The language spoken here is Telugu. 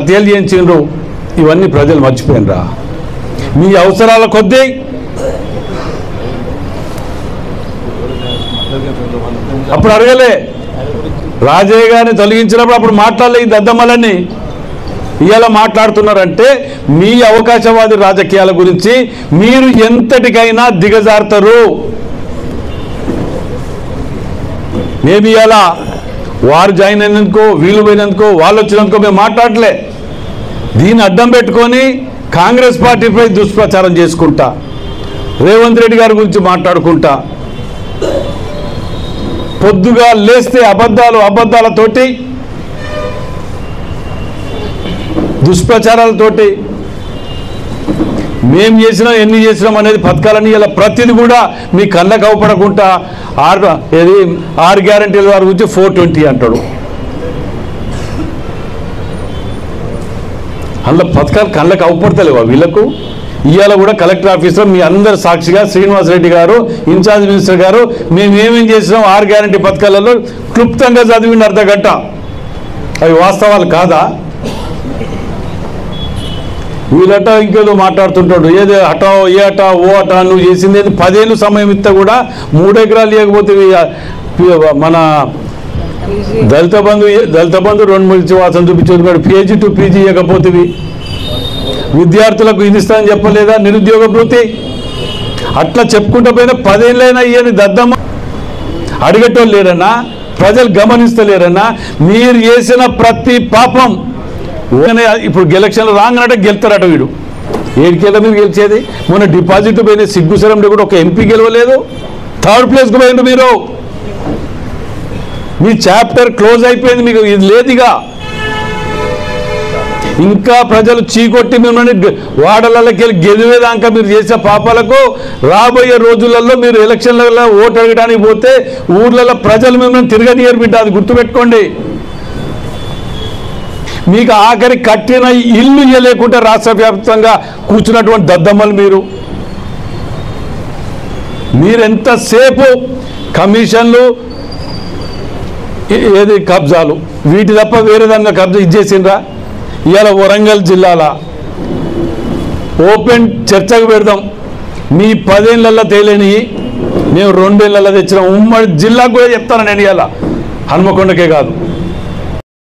హత్యలు చేయించిండ్రు, ఇవన్నీ ప్రజలు మర్చిపోయినరా? మీ అవసరాల కొద్దీ అప్పుడు అడగలే. రాజయ్య గారిని తొలగించినప్పుడు అప్పుడు మాట్లాడలే ఈ దద్దమ్మలన్నీ. ఇవాళ మాట్లాడుతున్నారంటే మీ అవకాశవాది రాజకీయాల గురించి మీరు ఎంతటికైనా దిగజారుతారు. మేము ఇవాళ వారు జాయిన్ అయినందుకో, వీళ్ళు పోయినందుకో, వాళ్ళు వచ్చినందుకో మేము మాట్లాడలే. దీన్ని అడ్డం పెట్టుకొని కాంగ్రెస్ పార్టీపై దుష్ప్రచారం చేసుకుంటా, రేవంత్ రెడ్డి గారి గురించి మాట్లాడుకుంటా, పొద్దుగా లేస్తే అబద్ధాలతోటి దుష్ప్రచారాలతోటి మేము చేసినాం ఎన్ని చేసినాం అనేది పథకాలని ఇలా ప్రతిది కూడా మీ కళ్ళకు అవపడకుండా 6 గ్యారంటీల వారి గురించి 420 అంటాడు. అందులో పథకాలు కళ్ళకు అవపడతలేవా వీళ్ళకు? ఇవాళ కూడా కలెక్టర్ ఆఫీస్లో మీ అందరి సాక్షిగా శ్రీనివాసరెడ్డి గారు, ఇన్ఛార్జ్ మినిస్టర్ గారు, మేము ఏమేం చేసినాం 6 గ్యారంటీ పథకాలలో క్లుప్తంగా చదివిండి అర్ధగంట. అవి వాస్తవాలు కాదా? వీళ్ళట ఇంకేదో మాట్లాడుతుంటాడు, ఏదో అటా ఏ అటా ఓ అటా నువ్వు చేసింది ఏది 10 ఏళ్ళు సమయం ఇస్తే కూడా 3 ఎకరాలు ఇవ్వకపోతే మన దళిత బంధు 2 ఇచ్చి వాసన చూపించేది, PhD to PG ఇవ్వకపోతే విద్యార్థులకు ఇది ఇస్తానని చెప్పలేదా? నిరుద్యోగ భృతి అట్లా చెప్పుకుంటూ పోయినా 10 ఏళ్ళైనా ఇవన్నీ దద్దమ్మ అడిగేటోళ్ళు లేరన్నా, ప్రజలు గమనిస్తలేరన్నా. మీరు చేసిన ప్రతి పాపం ఇప్పుడు ఎలక్షన్లు రాగానంటే గెలుతారట. వీడు ఏడికెళ్ళ మీరు గెలిచేది? మొన్న డిపాజిట్ పోయిన సిగ్గుసరంలో కూడా ఒక ఎంపీ గెలవలేదు, 3rd ప్లేస్కి పోయిండు మీరు. మీ చాప్టర్ క్లోజ్ అయిపోయింది, మీకు ఇది లేదుగా. ఇంకా ప్రజలు చీకొట్టి మిమ్మల్ని వాడలకి వెళ్ళి గెలివేదాకా మీరు చేసే పాపాలకు రాబోయే రోజులలో మీరు ఎలక్షన్లలో ఓటు అడగడానికి పోతే ఊర్లలో ప్రజలు మిమ్మల్ని తిరగనియరు బిడ్డ, అది గుర్తుపెట్టుకోండి. మీకు ఆఖరి కట్టిన ఇల్లు ఇవ్వలేకుండా రాష్ట్ర వ్యాప్తంగా కూర్చున్నటువంటి దద్దమ్మలు మీరెంతసేపు కమిషన్లు ఏది కబ్జాలు వీటి తప్ప వేరే దానిలో కబ్జా ఇచ్చేసిండ్రా? ఇవాళ వరంగల్ జిల్లాల ఓపెన్ చర్చకు పెడదాం. మీ 10 ఏళ్ళల్లో తేలేని మేము 2 ఏళ్ళల్లో తెచ్చినాం. ఉమ్మడి జిల్లాకు కూడా చెప్తాను నేను. ఇవాళ హన్మకొండకే కాదు,